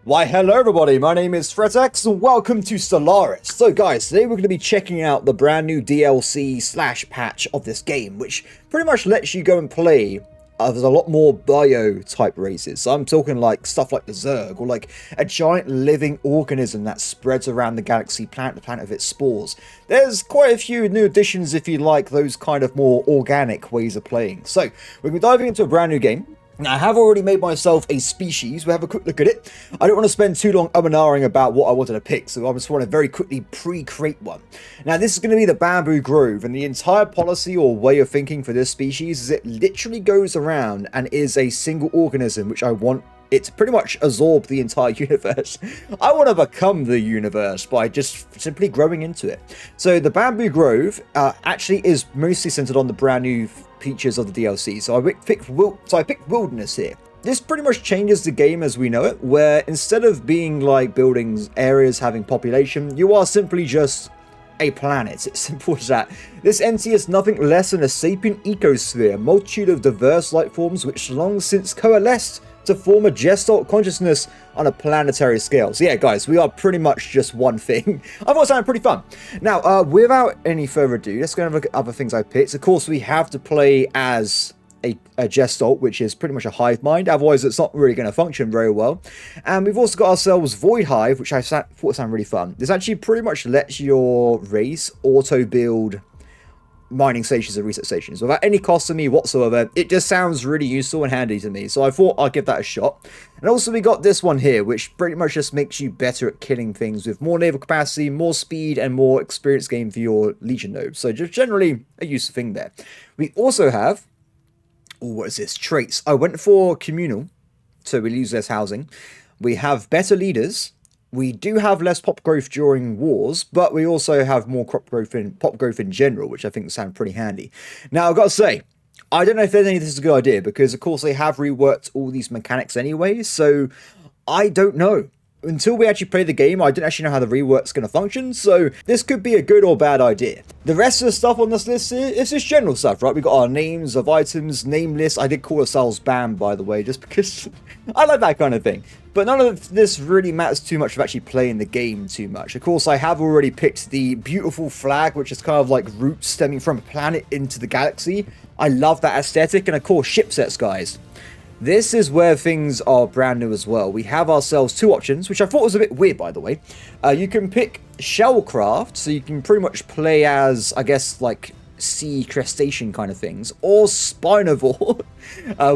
Why hello everybody, my name is Threatx and welcome to Stellaris. So guys, today we're going to be checking out the brand new DLC / patch of this game, which pretty much lets you go and play. There's a lot more bio type races, so I'm talking like stuff like the Zerg, or like a giant living organism that spreads around the galaxy, planet to planet of its spores. There's quite a few new additions if you like those kind of more organic ways of playing. So we're going to be diving into a brand new game. Now, I have already made myself a species. We'll have a quick look at it. I don't want to spend too long umming about what I wanted to pick, so I just want to very quickly pre-create one. Now, this is going to be the Bamboo Grove, and the entire policy or way of thinking for this species is it literally goes around and is a single organism, which I want it to pretty much absorb the entire universe. I want to become the universe by just simply growing into it. So the Bamboo Grove actually is mostly centered on the brand new features of the DLC. So I picked Wilderness here. This pretty much changes the game as we know it, where instead of being like buildings, areas having population, you are simply just a planet. It's simple as that. This entity is nothing less than a sapient ecosphere, a multitude of diverse life forms which long since coalesced to form a gestalt consciousness on a planetary scale. So yeah, guys, we are pretty much just one thing. I thought it sounded pretty fun. Now, without any further ado, let's go and look at other things I picked. Of course, we have to play as a gestalt, which is pretty much a hive mind. Otherwise, it's not really going to function very well. And we've also got ourselves Void Hive, which I thought sounded really fun. This actually pretty much lets your race auto-build mining stations and research stations without any cost to me whatsoever. It just sounds really useful and handy to me, so I thought I'd give that a shot. And also we got this one here, which pretty much just makes you better at killing things with more naval capacity, more speed, and more experience gain for your legion nodes. So just generally a useful thing there. We also have, what is this, traits. I went for communal, so we'll use less housing. We have better leaders. We do have less pop growth during wars, but we also have more pop growth in general, which I think sounds pretty handy. Now, I've got to say, I don't know if any of this is a good idea, because of course they have reworked all these mechanics anyway, so I don't know. Until we actually play the game, I didn't actually know how the rework's going to function, so this could be a good or bad idea. The rest of the stuff on this list here is just general stuff, right? We got our names of items, name lists. I did call ourselves BAM, by the way, just because I like that kind of thing. But none of this really matters too much of actually playing the game too much. Of course, I have already picked the beautiful flag, which is kind of like roots stemming from a planet into the galaxy. I love that aesthetic, and of course, ship sets, guys. This is where things are brand new as well. We have ourselves two options, which I thought was a bit weird, by the way. You can pick Shellcraft, so you can pretty much play as, I guess, like sea crustacean kind of things, or Spinivore,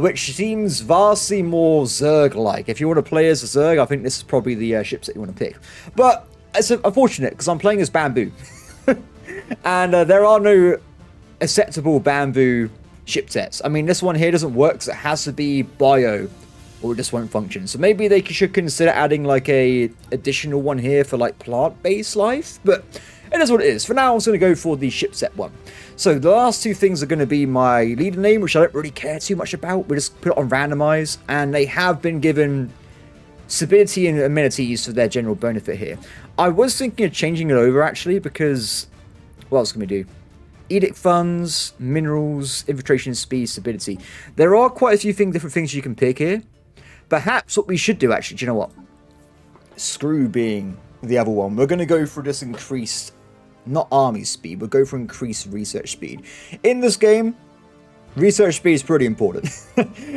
which seems vastly more Zerg-like. If you want to play as a Zerg, I think this is probably the ships that you want to pick. But it's unfortunate, because I'm playing as Bamboo. And there are no acceptable Bamboo ship sets. I mean, this one here doesn't work because it has to be bio or it just won't function. So maybe they should consider adding like a additional one here for like plant-based life, but it is what it is. For now, I'm just going to go for the ship set one. So the last two things are going to be my leader name, which I don't really care too much about. We just put it on randomize, and they have been given stability and amenities for their general benefit here. I was thinking of changing it over actually, because what else can we do? Edict funds, minerals, infiltration speed, stability. There are quite a few different things you can pick here. Perhaps what we should do, actually, do you know what? Screw being the other one. We're going to go for this increased, not army speed, we'll go for increased research speed. In this game, research speed is pretty important.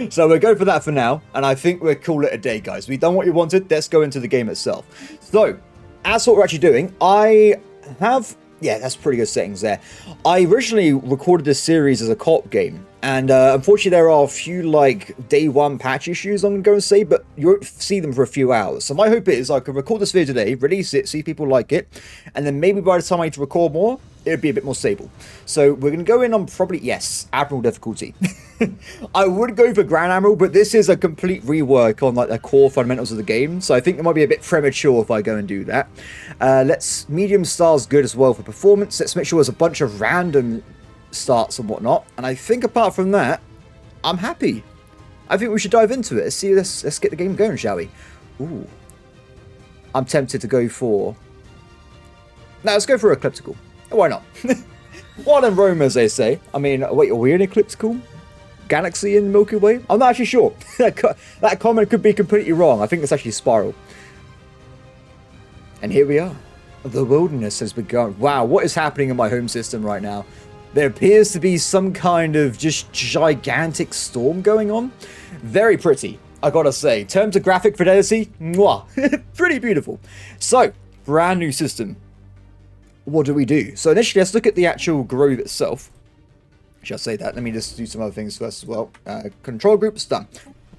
So we'll go for that for now, and I think we'll call it a day, guys. We've done what you wanted, let's go into the game itself. So, as what we're actually doing, I have... yeah, that's pretty good settings there. I originally recorded this series as a co-op game, and unfortunately there are a few like day one patch issues I'm going to say, but you won't see them for a few hours. So my hope is I can record this video today, release it, see if people like it, and then maybe by the time I need to record more, it'll be a bit more stable. So we're going to go in on probably, yes, Admiral difficulty. I would go for Grand Admiral, but this is a complete rework on like the core fundamentals of the game, so I think it might be a bit premature if I go and do that. Let's medium stars good as well for performance. Let's make sure there's a bunch of random starts and whatnot, and I think apart from that, I'm happy. I think we should dive into it. Let's get the game going, shall we? Ooh, I'm tempted to go for... now let's go for Ecliptical. Why not? One in Rome, as they say. I mean, wait, are we in Ecliptical? galaxy in Milky Way? I'm not actually sure. That comment could be completely wrong. I think it's actually Spiral. And here we are. The wilderness has begun. Wow, what is happening in my home system right now? There appears to be some kind of just gigantic storm going on. Very pretty, I gotta say. In terms of graphic fidelity, mwah, pretty beautiful. So, brand new system. What do we do? So initially, let's look at the actual grove itself. Should I say that? Let me just do some other things first as well. Control groups, done.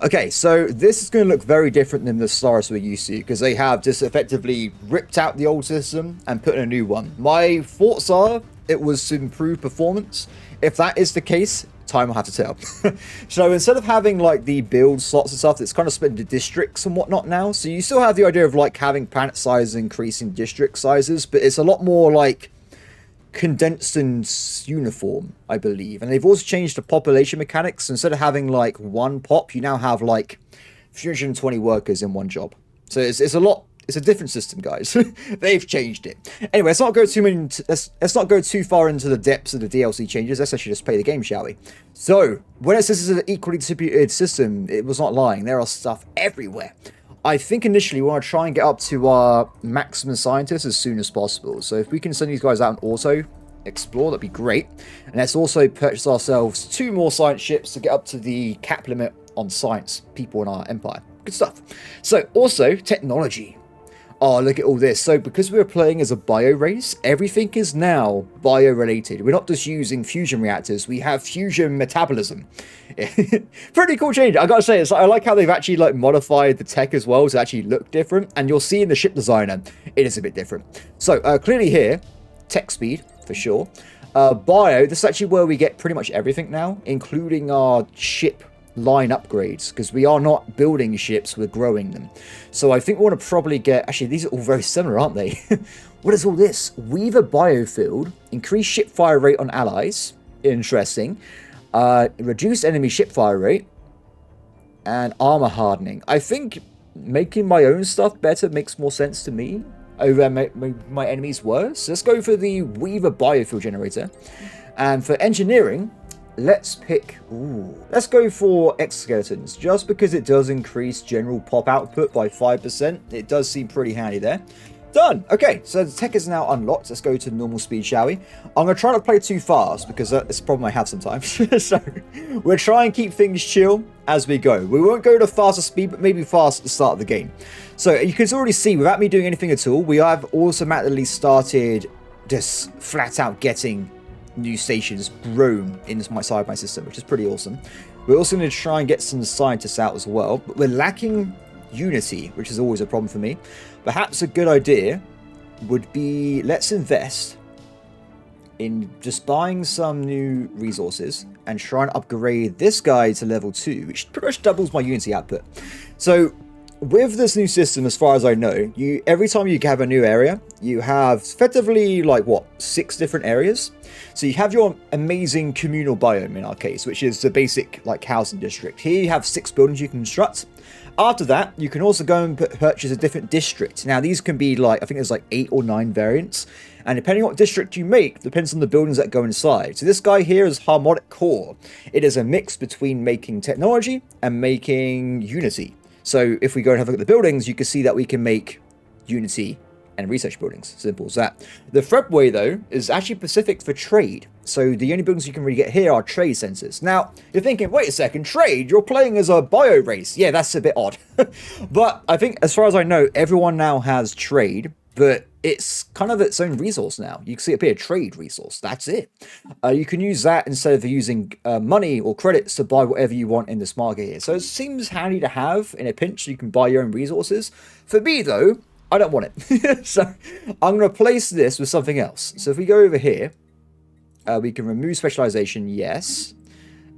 Okay, so this is going to look very different than the Stellaris we're used to, because they have just effectively ripped out the old system and put in a new one. My thoughts are it was to improve performance. If that is the case, time will have to tell. So instead of having like the build slots and stuff, it's kind of split into districts and whatnot now. So you still have the idea of like having planet size increasing district sizes, but it's a lot more like condensed and uniform, I believe. And they've also changed the population mechanics. Instead of having like one pop, you now have like 320 workers in one job. So it's a different system, guys. They've changed it. Anyway, let's not go too far into the depths of the DLC changes. Let's actually just play the game, shall we? So when it says it's an equally distributed system, it was not lying. There are stuff everywhere. I think initially we want to try and get up to our maximum scientists as soon as possible. So if we can send these guys out in auto explore, that'd be great. And let's also purchase ourselves 2 more science ships to get up to the cap limit on science people in our empire. Good stuff. So also technology. Oh, look at all this. So because we're playing as a bio race, everything is now bio related. We're not just using fusion reactors, we have fusion metabolism. Pretty cool change. I gotta say, I like how they've actually like modified the tech as well to actually look different. And you'll see in the ship designer, it is a bit different. So clearly here, tech speed for sure. Bio, this is actually where we get pretty much everything now, including our ship line upgrades, because we are not building ships, we're growing them. So I think we want to probably get, actually these are all very similar, aren't they? What is all this? Weaver biofield, increase ship fire rate on allies, interesting. Reduce enemy ship fire rate, and armor hardening. I think making my own stuff better makes more sense to me over my enemies worse. Let's go for the Weaver biofield generator. And for engineering, let's go for exoskeletons, just because it does increase general pop output by 5%. It does seem pretty handy there. Done. Okay, so the tech is now unlocked. Let's go to normal speed, shall we? I'm going to try not to play too fast, because that's a problem I have sometimes. So we'll try and keep things chill as we go. We won't go to faster speed, but maybe fast at the start of the game. So you can already see, without me doing anything at all, we have automatically started just flat out getting new stations grown inside my system, which is pretty awesome. We're also going to try and get some scientists out as well, but we're lacking unity, which is always a problem for me. Perhaps a good idea would be, let's invest in just buying some new resources and try and upgrade this guy to level 2, which pretty much doubles my unity output. So with this new system, as far as I know, every time you have a new area, you have effectively like 6 different areas. So you have your amazing communal biome in our case, which is the basic like housing district. Here you have 6 buildings you can construct. After that, you can also go and purchase a different district. Now these can be like, I think there's like 8 or 9 variants, and depending on what district you make, depends on the buildings that go inside. So this guy here is Harmonic Core. It is a mix between making technology and making unity. So if we go and have a look at the buildings, you can see that we can make unity and research buildings. Simple as that. The Threatway, though, is actually specific for trade. So the only buildings you can really get here are trade centers. Now, you're thinking, wait a second, trade? You're playing as a bio race. Yeah, that's a bit odd. But I think, as far as I know, everyone now has trade, but it's kind of its own resource now. You can see up here, trade resource. That's it. You can use that instead of using money or credits to buy whatever you want in this market here. So it seems handy to have in a pinch. You can buy your own resources. For me, though, I don't want it. So I'm going to replace this with something else. So if we go over here, we can remove specialization, yes.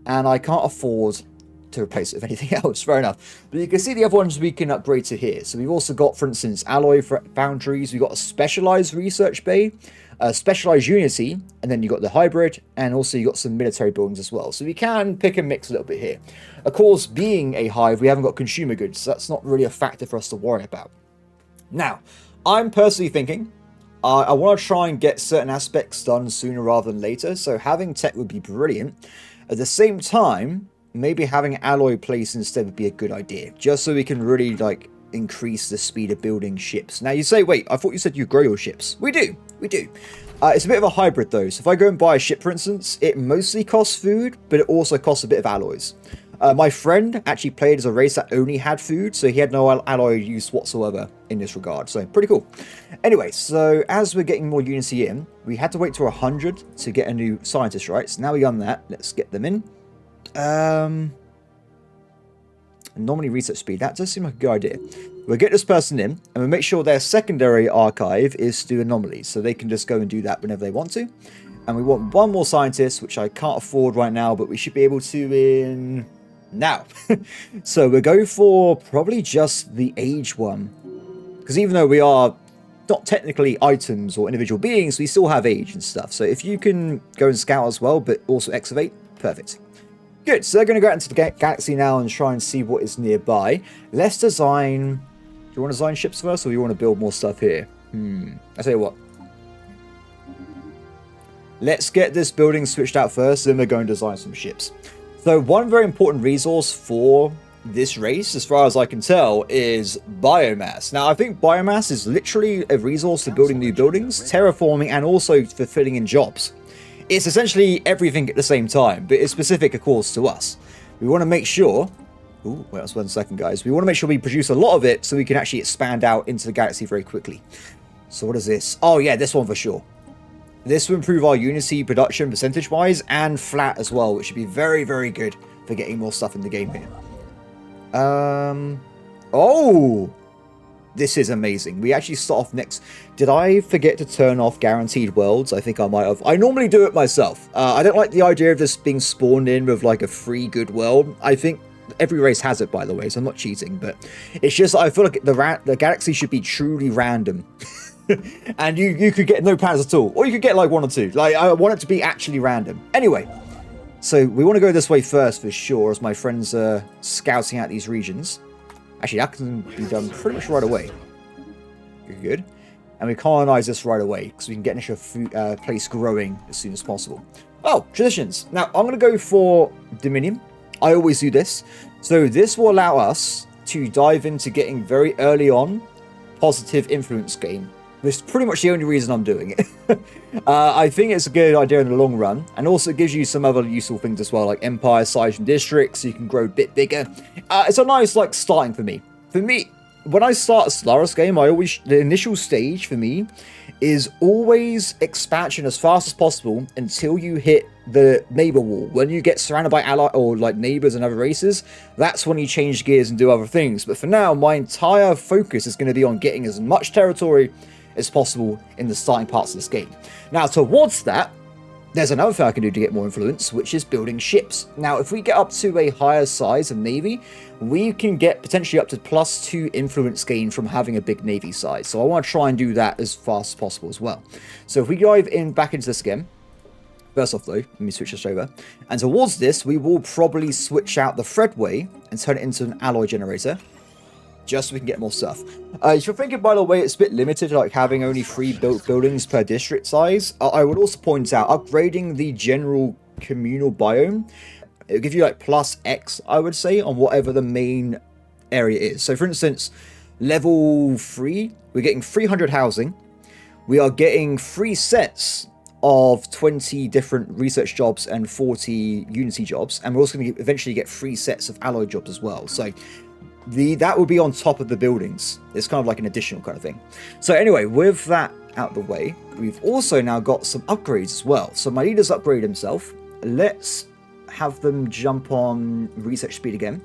And I can't afford to replace it with anything else, fair enough. But you can see the other ones we can upgrade to here. So we've also got, for instance, alloy foundries. We've got a specialized research bay, a specialized unity, and then you've got the hybrid, and also you've got some military buildings as well. So we can pick and mix a little bit here. Of course, being a hive, we haven't got consumer goods, so that's not really a factor for us to worry about. Now, I'm personally thinking I want to try and get certain aspects done sooner rather than later, so having tech would be brilliant. At the same time, maybe having alloy placed instead would be a good idea, just so we can really like increase the speed of building ships. Now you say, wait, I thought you said you grow your ships. We do. It's a bit of a hybrid though. So if I go and buy a ship, for instance, it mostly costs food, but it also costs a bit of alloys. My friend actually played as a race that only had food, so he had no alloy use whatsoever in this regard. So pretty cool. Anyway, so as we're getting more unity in, we had to wait till 100 to get a new scientist, right? So now we've done that. Let's get them in. Anomaly research speed. That does seem like a good idea. We'll get this person in, and we'll make sure their secondary archive is to do anomalies, so they can just go and do that whenever they want to. And we want one more scientist, which I can't afford right now, but we should be able to in now. So we'll go for probably just the age one, because even though we are not technically items or individual beings, we still have age and stuff. So if you can go and scout as well, but also excavate, perfect. Good, so they're going to go out into the galaxy now and try and see what is nearby. Let's design... Do you want to design ships first, or do you want to build more stuff here? I tell you what. Let's get this building switched out first, then we're going to design some ships. So one very important resource for this race, as far as I can tell, is biomass. Now, I think biomass is literally a resource for building new buildings, terraforming, and also for filling in jobs. It's essentially everything at the same time, but it's specific, of course, to us. We want to make sure... Ooh, wait just 1 second, guys. We want to make sure we produce a lot of it so we can actually expand out into the galaxy very quickly. So what is this? Oh, yeah, this one for sure. This will improve our Unity production percentage-wise and flat as well, which should be very, very good for getting more stuff in the game here. Oh! This is amazing. We actually start off next. Did I forget to turn off guaranteed worlds? I think I might have. I normally do it myself. I don't like the idea of this being spawned in with like a free good world. I think every race has it, by the way, so I'm not cheating, but it's just I feel like the galaxy should be truly random. And you could get no planets at all, or you could get like 1 or 2. Like, I want it to be actually random. Anyway, so we want to go this way first for sure, as my friends are scouting out these regions. Actually, that can be done pretty much right away. Good. And we colonize this right away, because we can get an initial place growing as soon as possible. Oh, traditions. Now, I'm going to go for Dominion. I always do this. So this will allow us to dive into getting very early on positive influence gain. Which is pretty much the only reason I'm doing it. I think it's a good idea in the long run. And also it gives you some other useful things as well, like empire size and districts, so you can grow a bit bigger. It's a nice, like, starting for me. For me, when I start a Stellaris game, the initial stage for me is always expansion as fast as possible until you hit the neighbor wall. When you get surrounded by ally or like neighbors and other races, that's when you change gears and do other things. But for now, my entire focus is going to be on getting as much territory as possible in the starting parts of this game. Now, towards that, there's another thing I can do to get more influence, which is building ships. Now, if we get up to a higher size of navy, we can get potentially up to +2 influence gain from having a big navy size. So I want to try and do that as fast as possible as well. So if we dive back into this again, first off though, let me switch this over. And towards this, we will probably switch out the threadway and turn it into an alloy generator, just so we can get more stuff. If you're thinking, by the way, it's a bit limited, like having only 3 built buildings per district size, I would also point out upgrading the general communal biome. It'll give you like +X, I would say, on whatever the main area is. So for instance, level 3, we're getting 300 housing. We are getting 3 sets of 20 different research jobs and 40 Unity jobs. And we're also going to eventually get 3 sets of alloy jobs as well. So that will be on top of the buildings. It's kind of like an additional kind of thing. So anyway, with that out the way, we've also now got some upgrades as well. So my leader's upgrade himself. Let's have them jump on research speed again.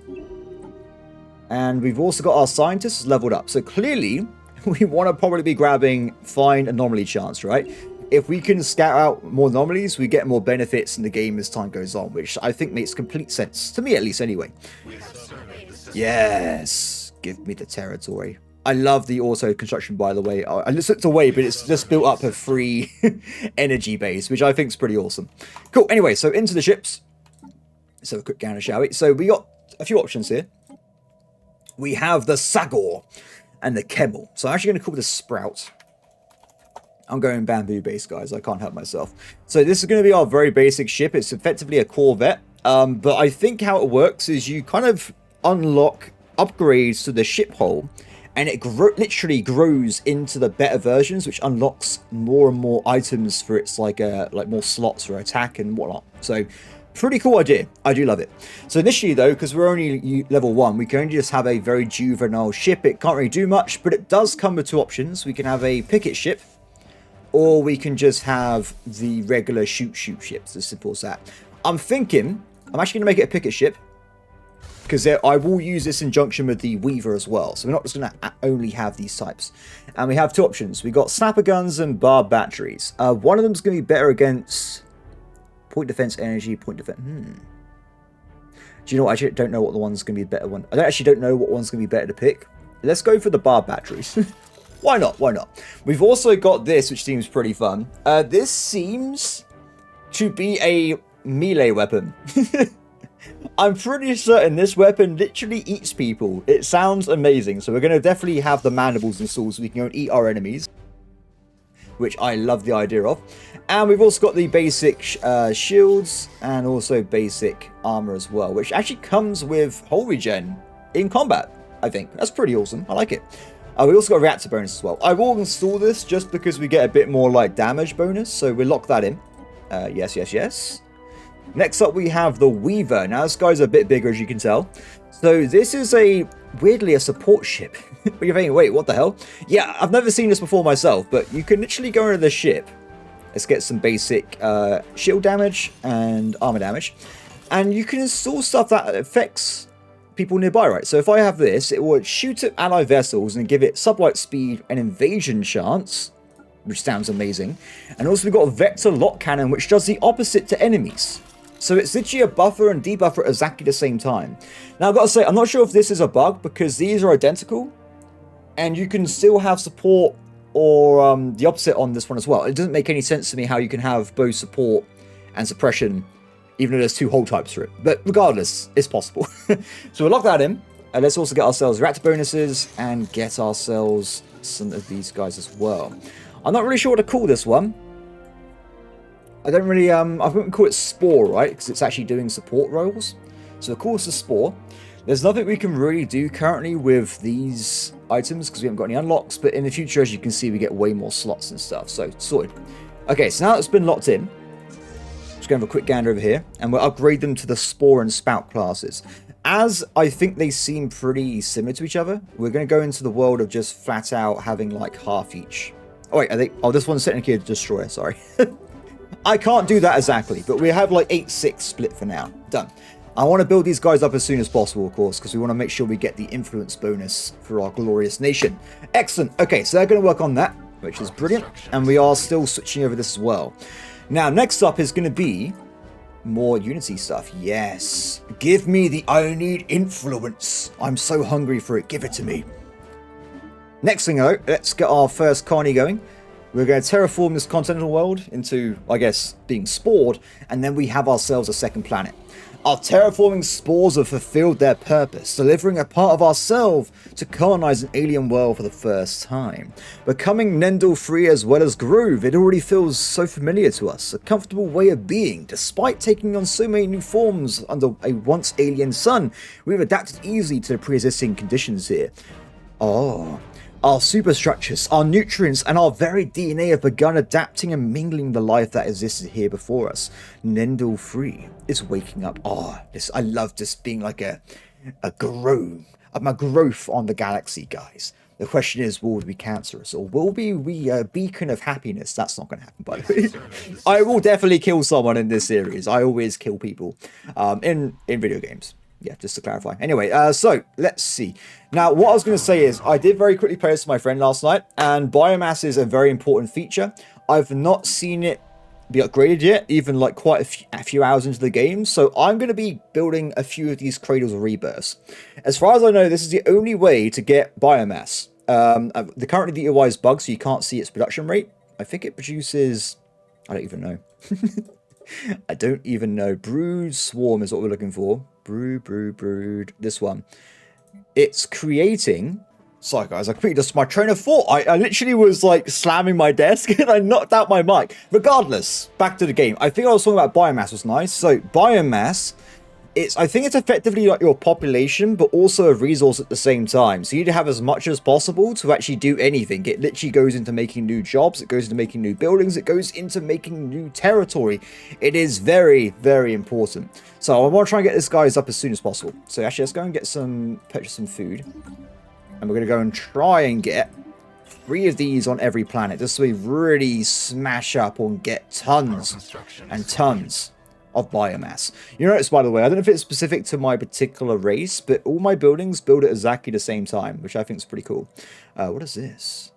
And we've also got our scientists leveled up. So clearly, we want to probably be grabbing fine anomaly chance, right? If we can scout out more anomalies, we get more benefits in the game as time goes on, which I think makes complete sense. To me, at least, anyway. Yes, give me the territory. I love the auto construction, by the way. I just looked away, but it's just built up a free energy base, which I think is pretty awesome. Cool. Anyway, so into the ships. Let's have a quick counter, shall we? So we got a few options here. We have the Sagor and the Kemmel. So I'm actually going to call this Sprout. I'm going bamboo base, guys. I can't help myself. So this is going to be our very basic ship. It's effectively a corvette. But I think how it works is you kind of unlock upgrades to the ship hull, and it literally grows into the better versions, which unlocks more and more items for its like more slots for attack and whatnot. So pretty cool idea. I do love it. So initially though, because we're only level 1, we can only just have a very juvenile ship. It can't really do much, but it does come with 2 options. We can have a picket ship, or we can just have the regular shoot ships, as simple as that. I'm actually going to make it a picket ship, because I will use this in junction with the Weaver as well. So we're not just going to only have these types. And we have 2 options. We got snapper guns and barb batteries. One of them is going to be better against point defense, energy, point defense. Do you know what? I actually don't know what the one's going to be the better one. I actually don't know what one's going to be better to pick. Let's go for the barb batteries. Why not? Why not? We've also got this, which seems pretty fun. This seems to be a melee weapon. I'm pretty certain this weapon literally eats people. It sounds amazing. So we're going to definitely have the mandibles installed so we can go and eat our enemies, which I love the idea of. And we've also got the basic shields and also basic armor as well, which actually comes with hull regen in combat, I think. That's pretty awesome. I like it. We also got a reactor bonus as well. I will install this just because we get a bit more like damage bonus, so we'll lock that in. Yes. Next up, we have the Weaver. Now, this guy's a bit bigger, as you can tell. So this is weirdly a support ship. But you're thinking, wait, what the hell? Yeah, I've never seen this before myself, but you can literally go into the ship. Let's get some basic shield damage and armor damage. And you can install stuff that affects people nearby, right? So if I have this, it will shoot at ally vessels and give it sublight speed and invasion chance, which sounds amazing. And also we've got a vector lock cannon, which does the opposite to enemies. So it's literally a buffer and debuffer at exactly the same time. Now I've got to say, I'm not sure if this is a bug because these are identical and you can still have support or the opposite on this one as well. It doesn't make any sense to me how you can have both support and suppression even though there's 2 hull types for it. But regardless, it's possible. So we'll lock that in. And let's also get ourselves reactor bonuses and get ourselves some of these guys as well. I'm not really sure what to call this one. I don't really, I wouldn't call it Spore, right? Because it's actually doing support roles. So of course the Spore. There's nothing we can really do currently with these items because we haven't got any unlocks. But in the future, as you can see, we get way more slots and stuff. So sorted. Okay, so now it's been locked in. Just going to have a quick gander over here. And we'll upgrade them to the Spore and Spout classes. As I think they seem pretty similar to each other, we're going to go into the world of just flat out having like half each. Oh wait, oh, this one's technically a destroyer, sorry. I can't do that exactly, but we have like 8-6 split for now. Done. I want to build these guys up as soon as possible, of course, because we want to make sure we get the influence bonus for our glorious nation. Excellent. Okay, so they're going to work on that, which is brilliant. And we are still switching over this as well. Now, next up is going to be more Unity stuff. Yes. Give me the I need influence. I'm so hungry for it. Give it to me. Next thing though, let's get our first colony going. We're going to terraform this continental world into, I guess, being spored, and then we have ourselves a second planet. Our terraforming spores have fulfilled their purpose, delivering a part of ourselves to colonize an alien world for the first time. Becoming Nendel-free as well as Groove, it already feels so familiar to us, a comfortable way of being. Despite taking on so many new forms under a once alien sun, we've adapted easily to the pre-existing conditions here. Oh. Our superstructures, our nutrients, and our very DNA have begun adapting and mingling the life that existed here before us. Nendel-free is waking up. Oh, I love this being like a growth on the galaxy, guys. The question is, will we be cancerous or will we a beacon of happiness? That's not going to happen, by the way. I will definitely kill someone in this series. I always kill people in video games. Yeah, just to clarify. Anyway, so let's see. Now, what I was going to say is I did very quickly play this with my friend last night, and biomass is a very important feature. I've not seen it be upgraded yet, even like quite a few hours into the game. So I'm going to be building a few of these cradles of rebirths. As far as I know, this is the only way to get biomass. Currently the UI is bugged, so you can't see its production rate. I think it produces... I don't even know. I don't even know. Brood swarm is what we're looking for. Brood. This one. It's creating Sorry guys, I completely lost my train of thought. I literally was like slamming my desk and I knocked out my mic. Regardless, back to the game. I think I was talking about biomass was nice. So biomass, I think it's effectively like your population, but also a resource at the same time. So you need to have as much as possible to actually do anything. It literally goes into making new jobs. It goes into making new buildings. It goes into making new territory. It is very, very important. So I want to try and get this guys up as soon as possible. So actually, let's go and purchase some food. And we're going to go and try and get 3 of these on every planet, just so we really smash up and get tons and tons of biomass. You notice, by the way, I don't know if it's specific to my particular race, but all my buildings build at exactly the same time, which I think is pretty cool. What is this?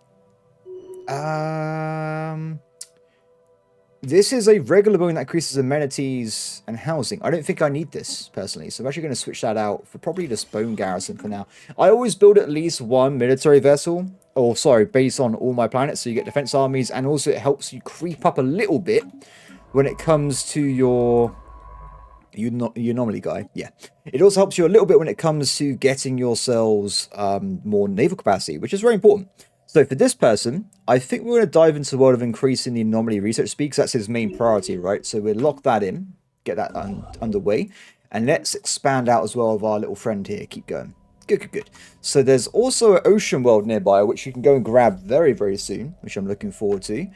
This is a regular building that increases amenities and housing. I don't think I need this, personally, so I'm actually going to switch that out for probably this bone garrison for now. I always build at least 1 military vessel, or sorry, based on all my planets, so you get defense armies, and also it helps you creep up a little bit when it comes to your anomaly guy. Yeah, it also helps you a little bit when it comes to getting yourselves more naval capacity, which is very important. So for this person, I think we're going to dive into the world of increasing the anomaly research speed, because that's his main priority, right? So we'll lock that in, get that underway, and let's expand out as well of our little friend here. Keep going. Good, good, good. So there's also an ocean world nearby, which you can go and grab very, very soon, which I'm looking forward to.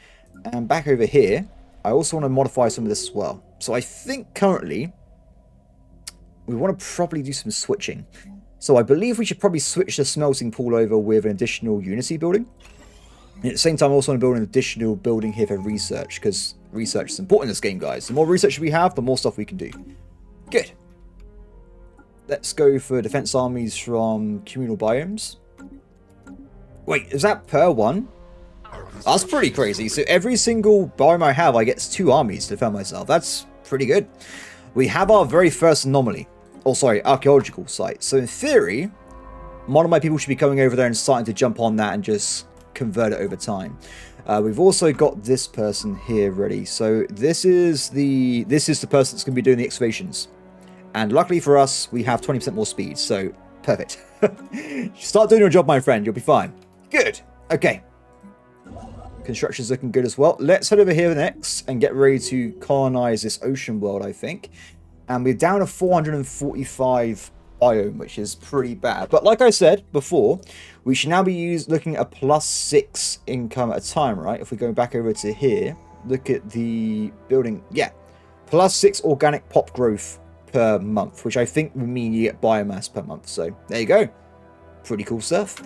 And back over here, I also want to modify some of this as well. So I think currently we want to probably do some switching. So I believe we should probably switch the smelting pool over with an additional Unity building. And at the same time, I also want to build an additional building here for research, because research is important in this game, guys. The more research we have, the more stuff we can do. Good. Let's go for defense armies from communal biomes. Wait, is that per one? That's pretty crazy. So every single biome I have, I get 2 armies to defend myself. That's pretty good. We have our very first anomaly. Oh, sorry, archaeological site. So in theory, one of my people should be coming over there and starting to jump on that and just convert it over time. We've also got this person here ready. So this is the person that's going to be doing the excavations. And luckily for us, we have 20% more speed. So perfect. Start doing your job, my friend. You'll be fine. Good. Okay. Construction's looking good as well. Let's head over here next and get ready to colonize this ocean world, I think. And we're down to 445 biome, which is pretty bad. But like I said before, we should now be looking at a +6 income at a time, right? If we go back over to here, look at the building. Yeah, +6 organic pop growth per month, which I think would mean you get biomass per month. So there you go. Pretty cool stuff.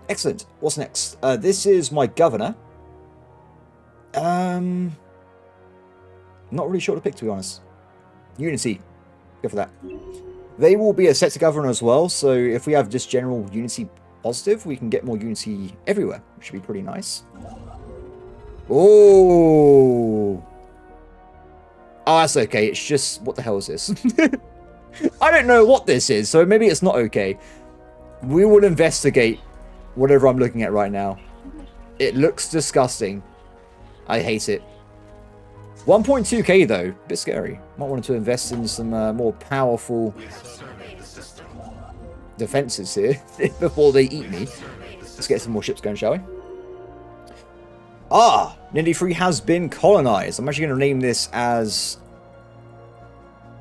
Excellent. What's next? This is my governor. Not really sure to pick, to be honest. Unity. Go for that. They will be a set to govern as well, so if we have just general Unity positive, we can get more Unity everywhere, which should be pretty nice. Oh, that's okay. It's just, what the hell is this? I don't know what this is, so maybe it's not okay. We will investigate whatever I'm looking at right now. It looks disgusting. I hate it. 1.2k though, a bit scary. Might want to invest in some more powerful defenses here before they eat me. Let's get some more ships going, shall we? Nindy 3 has been colonized. I'm actually going to name this as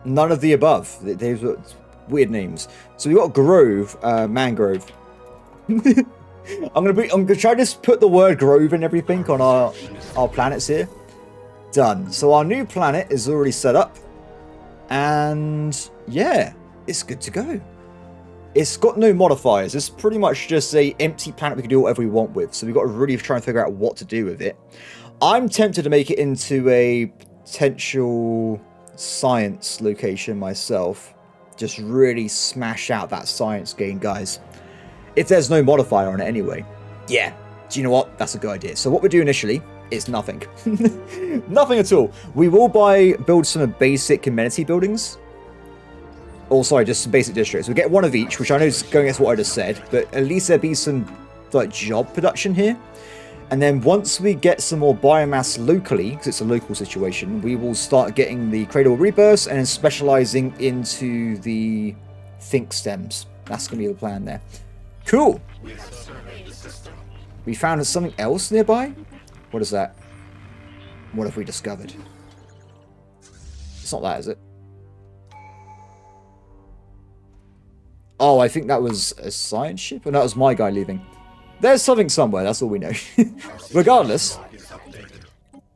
none of the above. They've got weird names. So we've got Grove, Mangrove. I'm gonna try to just put the word Grove and everything on our planets here. Done. So our new planet is already set up, and yeah, it's good to go. It's got no modifiers. It's pretty much just a empty planet we can do whatever we want with. So we've got to really try and figure out what to do with it. I'm tempted to make it into a potential science location myself. Just really smash out that science game, guys. If there's no modifier on it anyway. Yeah, do you know what? That's a good idea. So what we do initially is nothing. Nothing at all. We will build some basic amenity buildings. Oh, sorry, just some basic districts. We'll get one of each, which I know is going against what I just said, but at least there'll be some like job production here. And then once we get some more biomass locally, because it's a local situation, we will start getting the cradle rebirths and then specializing into the think stems. That's going to be the plan there. Cool. We found something else nearby? What is that? What have we discovered? It's not that, is it? Oh, I think that was a science ship? And that was my guy leaving. There's something somewhere, that's all we know. Regardless,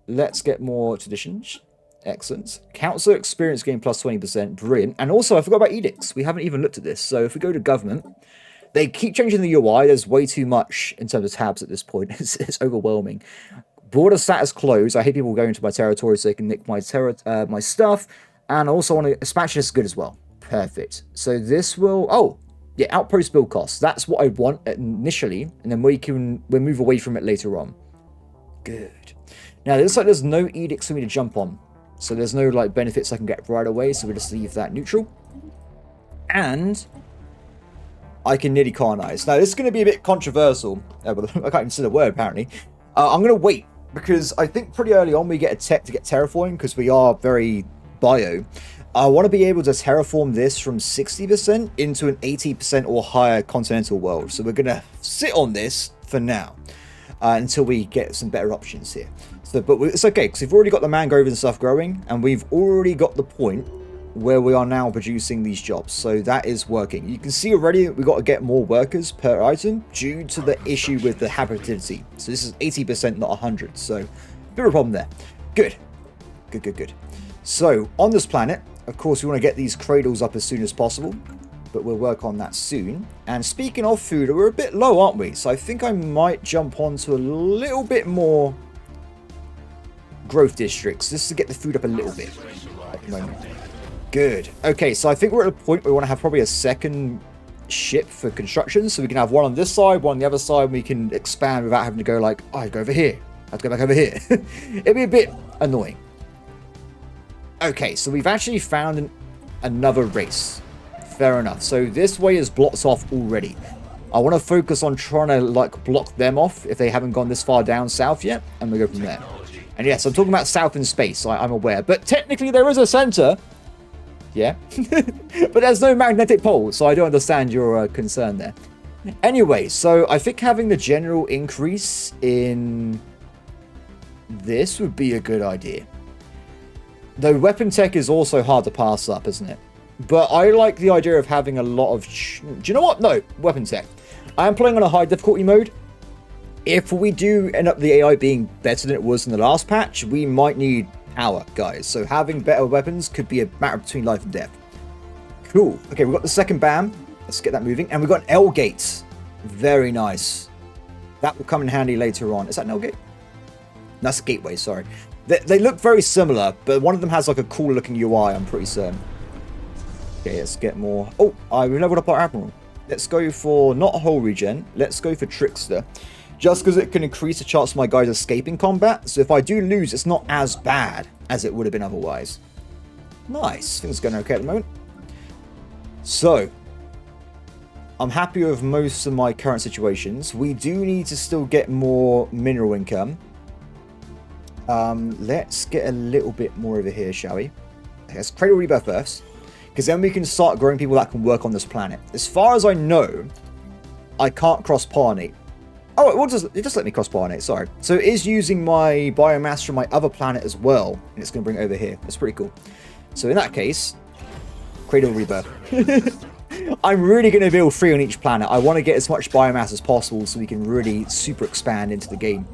let's get more traditions. Excellent. Council experience gain plus 20%. Brilliant. And also, I forgot about edicts. We haven't even looked at this. So if we go to government, they keep changing the UI. There's way too much in terms of tabs at this point. It's overwhelming. Border status closed. I hate people going into my territory so they can nick my my stuff. And I also want to... expansion is good as well. Perfect. So this will... oh, yeah, outpost build costs. That's what I want initially. And then we'll move away from it later on. Good. Now, it looks like there's no edicts for me to jump on. So there's no like benefits I can get right away. So we'll just leave that neutral. And I can nearly colonize. Now, this is going to be a bit controversial. But I can't even say the word, apparently. I'm going to wait. Because I think pretty early on we get a tech to get terraforming. Because we are very bio. I want to be able to terraform this from 60% into an 80% or higher continental world. So we're going to sit on this for now. Until we get some better options here. So, but it's okay, because we've already got the mangrove and stuff growing. And we've already got the point where we are now producing these jobs. So that is working. You can see already that we've got to get more workers per item due to the issue with the habitability. So this is 80%, not 100. So a bit of a problem there. Good. Good, good, good. So on this planet, of course, we want to get these cradles up as soon as possible. But we'll work on that soon. And speaking of food, we're a bit low, aren't we? So I think I might jump onto a little bit more growth districts, just to get the food up a little bit at the moment. Good. Okay, so I think we're at a point where we want to have probably a second ship for construction. So we can have one on this side, one on the other side, and we can expand without having to go like, oh, I go over here. I have to go back over here. It'd be a bit annoying. Okay, so we've actually found another race. Fair enough. So this way is blocked off already. I want to focus on trying to like block them off if they haven't gone this far down south yet, and we go from there. And yes, I'm talking about south in space, I'm aware. But technically there is a center. Yeah. But there's no magnetic pole, so I don't understand your concern there. Anyway, so I think having the general increase in this would be a good idea. Though weapon tech is also hard to pass up, isn't it? But I like the idea of having a lot of... do you know what? No, weapon tech. I am playing on a high difficulty mode. If we do end up the AI being better than it was in the last patch, we might need power, guys. So having better weapons could be a matter between life and death. Cool. Okay, we've got the second BAM. Let's get that moving. And we've got an L gate. Very nice. That will come in handy later on. Is that an L gate? That's a gateway, sorry. They look very similar, but one of them has like a cool looking UI, I'm pretty certain. Okay, let's get more. Oh, we leveled up our Admiral. Let's go for not a whole regen. Let's go for Trickster. Just because it can increase the chance of my guys escaping combat. So if I do lose, it's not as bad as it would have been otherwise. Nice. Things going okay at the moment. So, I'm happy with most of my current situations. We do need to still get more mineral income. Let's get a little bit more over here, shall we? Let's Cradle Rebirth first. Because then we can start growing people that can work on this planet. As far as I know, I can't cross-pollinate. Oh, it just let me cross-pollinate, sorry. So it is using my biomass from my other planet as well. And it's going to bring it over here. That's pretty cool. So in that case, Cradle Rebirth. I'm really going to build 3 on each planet. I want to get as much biomass as possible so we can really super expand into the game.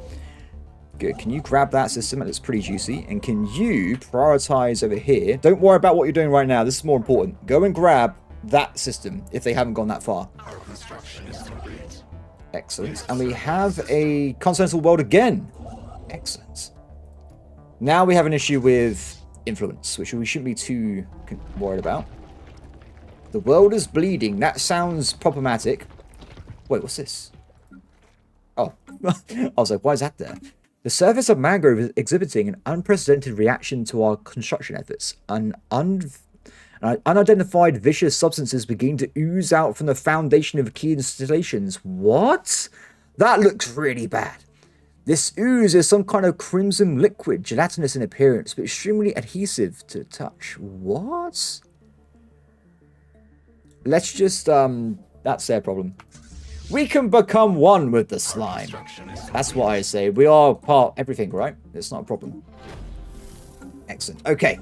Good. Can you grab that system? It's pretty juicy. And can you prioritize over here? Don't worry about what you're doing right now. This is more important. Go and grab that system if they haven't gone that far. Our construction is complete. Excellent. And we have a continental world again. Excellent. Now we have an issue with influence, which we shouldn't be too worried about. The world is bleeding. That sounds problematic. Wait, what's this? Oh, I was like, why is that there? The surface of mangrove is exhibiting an unprecedented reaction to our construction efforts. Unidentified vicious substances begin to ooze out from the foundation of key installations. What? That looks really bad. This ooze is some kind of crimson liquid, gelatinous in appearance, but extremely adhesive to the touch. What? Let's just, that's their problem. We can become one with the slime. That's what I say. We are part everything, right? It's not a problem. Excellent. Okay.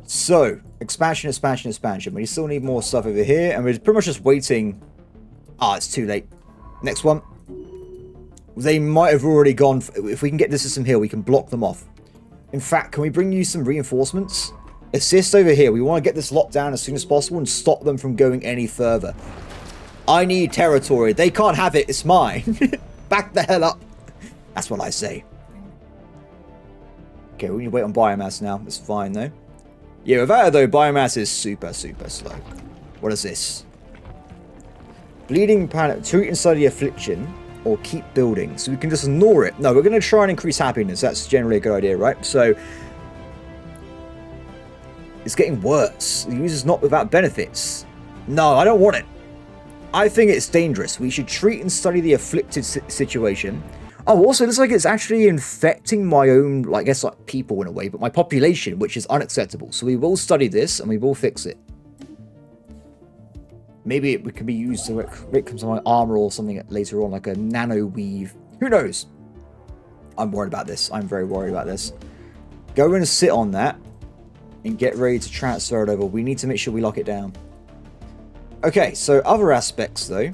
So, expansion, expansion, expansion. We still need more stuff over here, and we're pretty much just waiting. Ah, it's too late. Next one. They might have already gone. If we can get this system here, we can block them off. In fact, can we bring you some reinforcements? Assist over here. We want to get this locked down as soon as possible and stop them from going any further. I need territory. They can't have it. It's mine. Back the hell up. That's what I say. Okay, we need to wait on biomass now. It's fine, though. Yeah, without it, though, biomass is super, super slow. What is this? Bleeding planet. Treat inside the affliction or keep building. So we can just ignore it. No, we're going to try and increase happiness. That's generally a good idea, right? So it's getting worse. The user's not without benefits. No, I don't want it. I think it's dangerous. We should treat and study the afflicted situation. Oh, also, it looks like it's actually infecting my own, like, I guess, like, people in a way, but my population, which is unacceptable. So we will study this, and we will fix it. Maybe it can be used to make some like armor or something later on, like a nano weave. Who knows? I'm worried about this. I'm very worried about this. Go and sit on that, and get ready to transfer it over. We need to make sure we lock it down. Okay, so other aspects, though.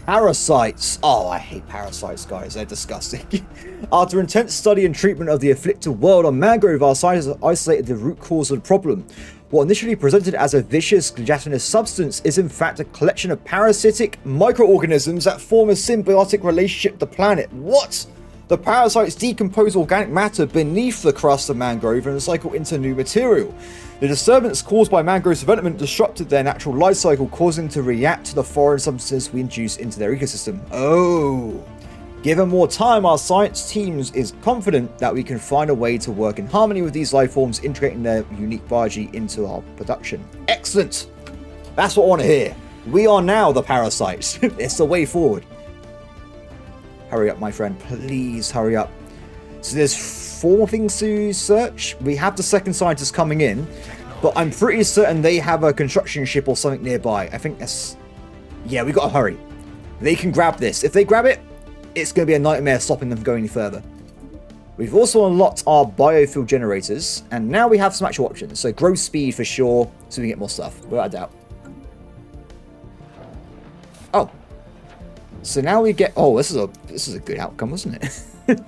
Parasites. Oh, I hate parasites, guys. They're disgusting. After intense study and treatment of the afflicted world on mangrove, our scientists have isolated the root cause of the problem. What initially presented as a vicious gelatinous substance is in fact a collection of parasitic microorganisms that form a symbiotic relationship with the planet. What? The parasites decompose organic matter beneath the crust of mangrove and recycle into new material. The disturbance caused by mangrove's development disrupted their natural life cycle, causing them to react to the foreign substances we introduce into their ecosystem. Oh. Given more time, our science teams is confident that we can find a way to work in harmony with these life forms, integrating their unique biology into our production. Excellent. That's what I want to hear. We are now the parasites. It's the way forward. Hurry up, my friend. Please hurry up. So there's 4 things to search. We have the second scientist coming in, but I'm pretty certain they have a construction ship or something nearby. I think that's... Yeah, we got to hurry. They can grab this. If they grab it, it's going to be a nightmare stopping them from going any further. We've also unlocked our biofuel generators, and now we have some actual options. So growth speed for sure, so we can get more stuff, without a doubt. Oh. So now we get... Oh, this is a good outcome, wasn't it?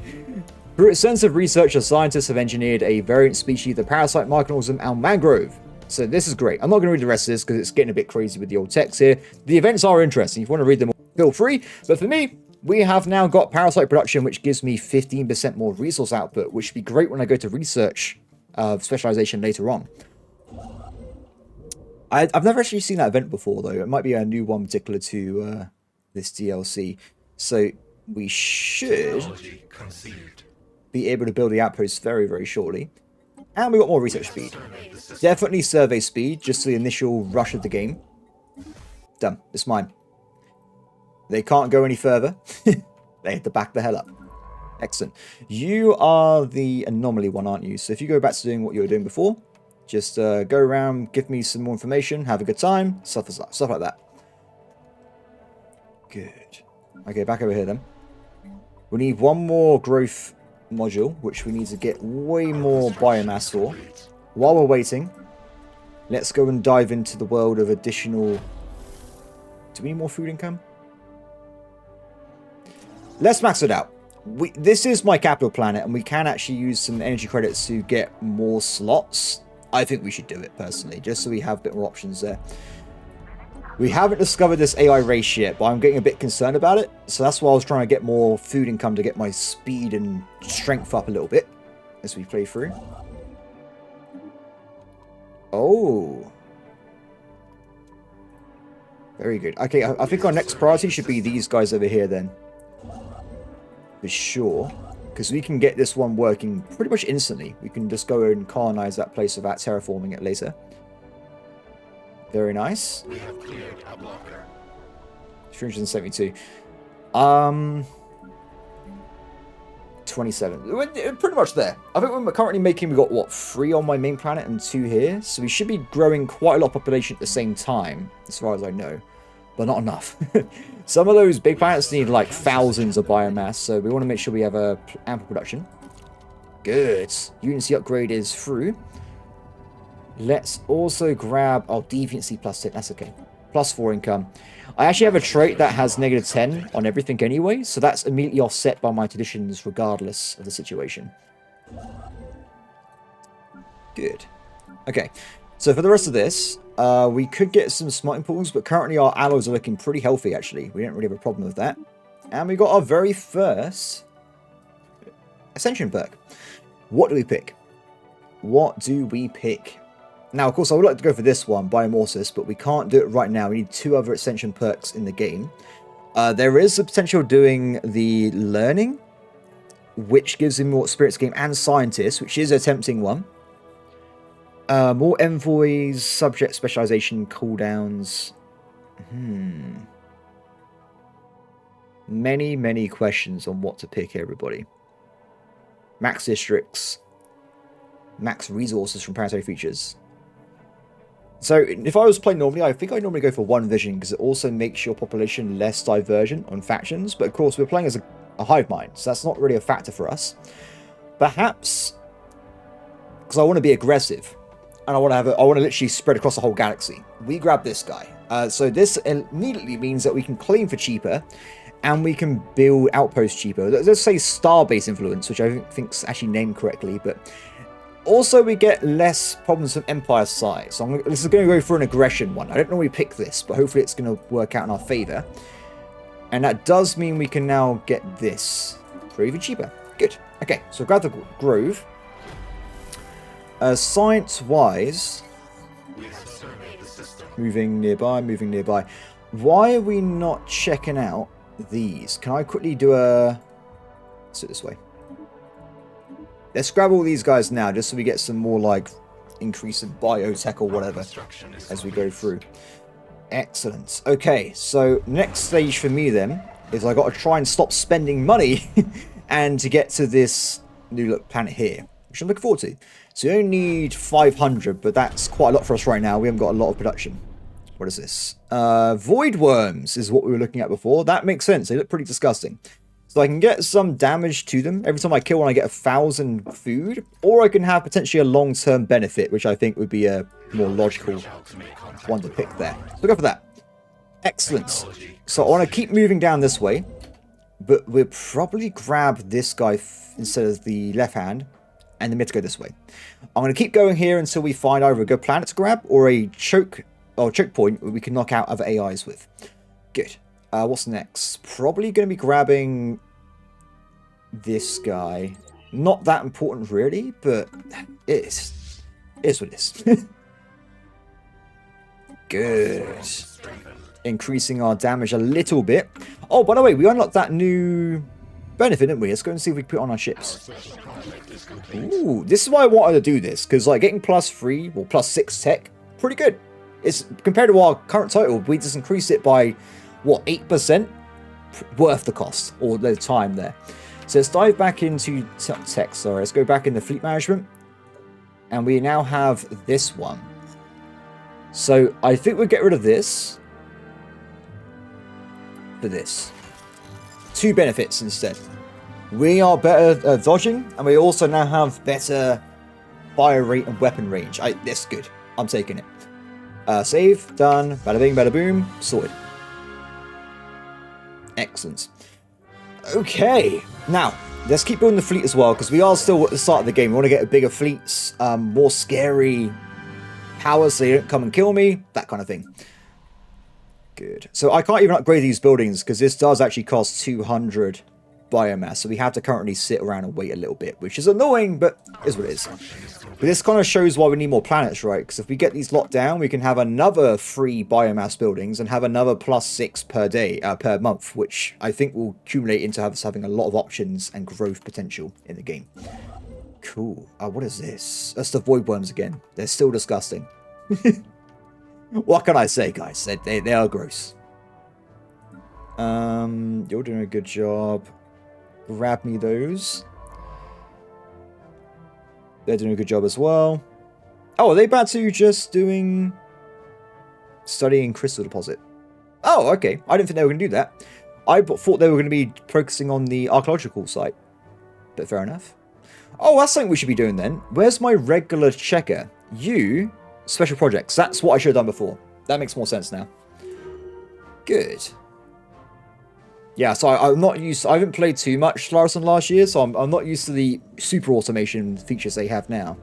Through extensive research, the scientists have engineered a variant species of the parasite microorganism our mangrove. So this is great. I'm not going to read the rest of this because it's getting a bit crazy with the old text here. The events are interesting. If you want to read them, feel free. But for me, we have now got parasite production, which gives me 15% more resource output, which would be great when I go to research specialization later on. I've never actually seen that event before, though. It might be a new one particular to this DLC. So we should be able to build the outpost very, very shortly. And we got more research speed. Definitely survey speed, just the initial rush of the game. Done. It's mine. They can't go any further. They have to back the hell up. Excellent. You are the anomaly one, aren't you? So if you go back to doing what you were doing before, just go around, give me some more information, have a good time, stuff like that. Good. Okay, back over here then. We need one more growth module, which we need to get way more biomass for. While we're waiting, let's go and dive into the world of additional... Do we need more food income? Let's max it out. This is my capital planet, and we can actually use some energy credits to get more slots. I think we should do it, personally, just so we have a bit more options there. We haven't discovered this AI race yet, but I'm getting a bit concerned about it. So that's why I was trying to get more food income to get my speed and strength up a little bit as we play through. Oh. Very good. Okay, I think our next priority should be these guys over here then. For sure. Because we can get this one working pretty much instantly. We can just go and colonize that place without terraforming it later. Very nice. We have cleared a blocker. 372. 27. We're pretty much there. I think we're currently making, we got what, 3 on my main planet and 2 here. So we should be growing quite a lot of population at the same time, as far as I know. but not enough. Some of those big planets need like thousands of biomass, so we want to make sure we have a ample production. Good. Unity upgrade is through. Let's also grab... Oh, deviancy plus 10. That's okay. Plus 4 income. I actually have a trait that has negative 10 on everything anyway, so that's immediately offset by my traditions regardless of the situation. Good. Okay. So for the rest of this, we could get some smiting pools, but currently our alloys are looking pretty healthy, actually. We don't really have a problem with that. And we got our very first Ascension perk. What do we pick? What do we pick? Now, of course, I would like to go for this one, Biogenesis, but we can't do it right now. We need 2 other Ascension perks in the game. There is the potential of doing the Learning, which gives him more experience game, and Scientist, which is a tempting one. More envoys, subject specialization, cooldowns. Many questions on what to pick, everybody. Max districts. Max resources from Parasitic features. So, if I was playing normally, I think I'd normally go for one vision, because it also makes your population less divergent on factions. But of course, we're playing as a hive mind, so that's not really a factor for us. Perhaps, because I want to be aggressive. And I want to literally spread across the whole galaxy. We grab this guy. So this immediately means that we can claim for cheaper, and we can build outposts cheaper. Let's say star-based influence, which I don't think's actually named correctly, but also we get less problems from Empire size. So this is going to go for an aggression one. I don't normally pick this, but hopefully it's going to work out in our favor. And that does mean we can now get this for even cheaper. Good. Okay, so grab the Grove. Science-wise, moving nearby. Why are we not checking out these? Can I quickly do a... Let's do it this way. Let's grab all these guys now, just so we get some more, like, increase in biotech or whatever as we go through. Excellent. Okay, so next stage for me then is I got to try and stop spending money and to get to this new look planet here, which I'm looking forward to. So we only need 500, but that's quite a lot for us right now. We haven't got a lot of production. What is this? Void worms is what we were looking at before. That makes sense. They look pretty disgusting. So I can get some damage to them. Every time I kill one, I get 1,000 food. Or I can have potentially a long-term benefit, which I think would be a more logical one to pick there. So go for that. Excellent. So I want to keep moving down this way. But we'll probably grab this guy instead of the left hand. And then we have to go this way. I'm going to keep going here until we find either a good planet to grab or a choke point where we can knock out other AIs with. Good. What's next? Probably going to be grabbing this guy. Not that important really, but it is what it is. Good. Increasing our damage a little bit. Oh, by the way, we unlocked that new benefit, didn't we? Let's go and see if we can put it on our ships. Ooh, this is why I wanted to do this, because like getting +3 or +6 tech, pretty good. It's compared to our current title, we just increased it by what, 8%? Worth the cost or the time there. So let's dive back into tech. Sorry, let's go back into fleet management, and we now have this one. So I think we'll get rid of this for this. 2 benefits instead. We are better at dodging, and we also now have better fire rate and weapon range. That's good. I'm taking it. Save, done. Bada bing, bada boom, sorted. Excellent. Okay, now let's keep building the fleet as well, because we are still at the start of the game. We want to get bigger fleets, more scary powers so they don't come and kill me, that kind of thing. Good. So I can't even upgrade these buildings because this does actually cost 200 biomass. So we have to currently sit around and wait a little bit, which is annoying, but is what it is. But this kind of shows why we need more planets, right? Because if we get these locked down, we can have another 3 biomass buildings and have another +6 per day, per month, which I think will accumulate into us having a lot of options and growth potential in the game. Cool. What is this? That's the void worms again. They're still disgusting. What can I say, guys? They are gross. You're doing a good job. Grab me those. They're doing a good job as well. Oh, are they about to just doing... studying crystal deposit? Oh, okay. I didn't think they were going to do that. I thought they were going to be focusing on the archaeological site. But fair enough. Oh, that's something we should be doing then. Where's my regular checker? You, special projects. That's what I should have done before. That makes more sense now. Good. Yeah, so I'm not used. I haven't played too much Stellaris last year, so I'm not used to the super automation features they have now.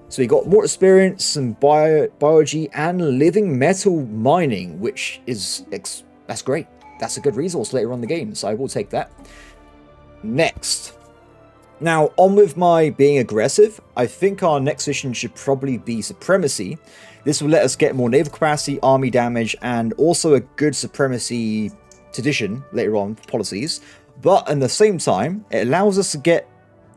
So we got more experience in biology and living metal mining, which is that's great. That's a good resource later on in the game, so I will take that. Next. Now, on with my being aggressive, I think our next mission should probably be Supremacy. This will let us get more naval capacity, army damage, and also a good Supremacy tradition later on, policies. But at the same time, it allows us to get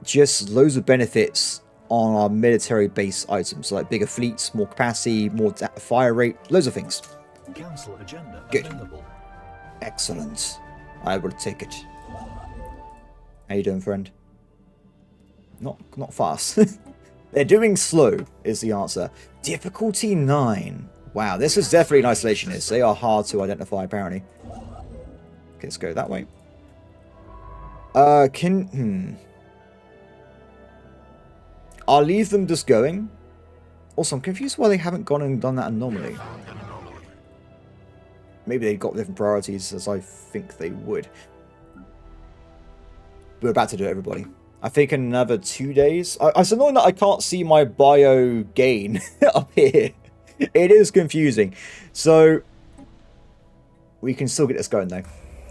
just loads of benefits on our military base items, so like bigger fleets, more capacity, more fire rate, loads of things. Council agenda good. Available. Excellent. I will take it. How you doing, friend? Not fast. They're doing slow, is the answer. Difficulty 9. Wow, this is definitely an isolationist. They are hard to identify, apparently. Okay, let's go that way. I'll leave them just going. Also, I'm confused why they haven't gone and done that anomaly. Maybe they got different priorities, as I think they would. We're about to do it, everybody. I think in another 2 days. It's annoying that I can't see my bio gain up here. It is confusing. So, we can still get this going, though.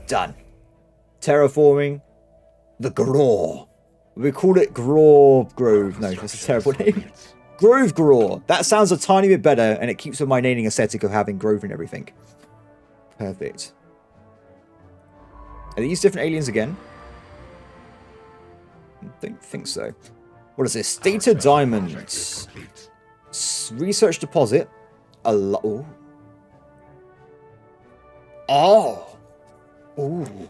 Done. Terraforming the Graw. We call it Graw Grove. No, that's a terrible name. Grove Graw. That sounds a tiny bit better, and it keeps with my naming aesthetic of having grove and everything. Perfect. Are these different aliens again? I don't think so. What is this? Data diamonds. Research deposit. A lot. Oh. Ooh.